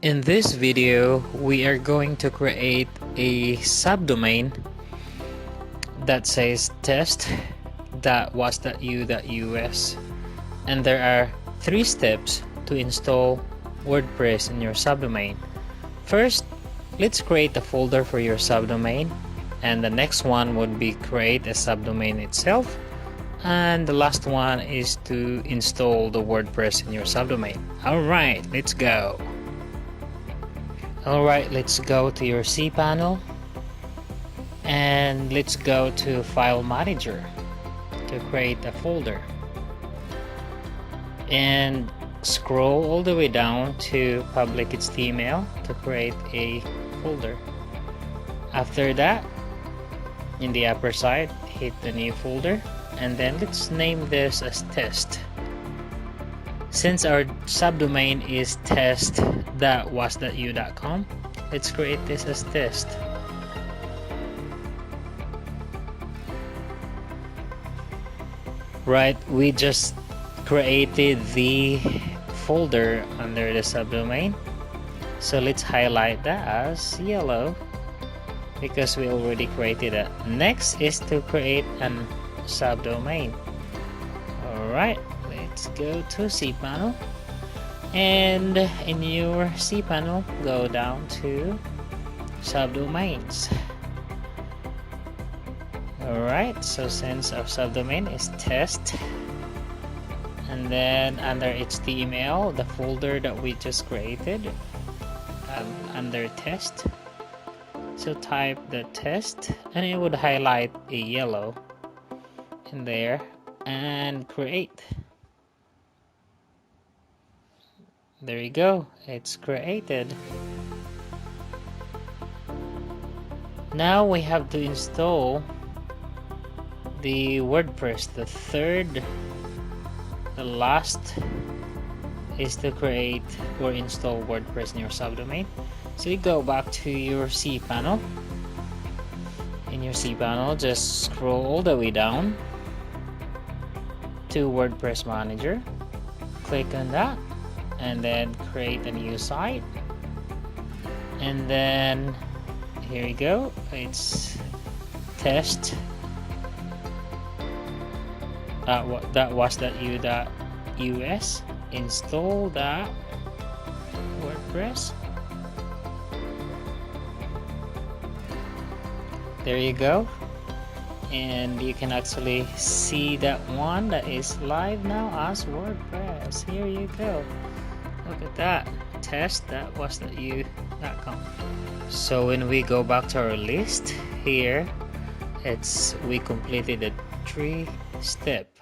In this video, we are going to create a subdomain that says test.was.u.us, and there are 3 steps to install WordPress in your subdomain. First, let's create a folder for your subdomain, and the next one would be create a subdomain itself, and the last one is to install the WordPress in your subdomain. Alright, let's go. Alright, let's go to your cPanel and let's go to File Manager to create a folder, and scroll all the way down to Public HTML to create a folder. After that, in the upper side, hit the new folder, and then let's name this as test. Since our subdomain is test.was.u.com, let's create this as test. Right, we just created the folder under the subdomain, so let's highlight that as yellow because we already created it. Next is to create an subdomain. Alright, let's go to cPanel, and in your cPanel go down to subdomains. Alright, so since our subdomain is test, and then under HTML, the folder that we just created, under test, so type the test, and it would highlight a yellow in there, and create. There you go, it's created. Now we have to install the WordPress. The last is to create or install WordPress in your subdomain. So you go back to your cPanel. In your cPanel, just scroll all the way down to WordPress Manager, click on that, and then create a new site, and then here you go, it's test .was.u.us. Install that WordPress. There you go, and you can actually see that one that is live now as WordPress. Here you go, look at that, test.was.u.com. So when we go back to our list here, we completed a 3-step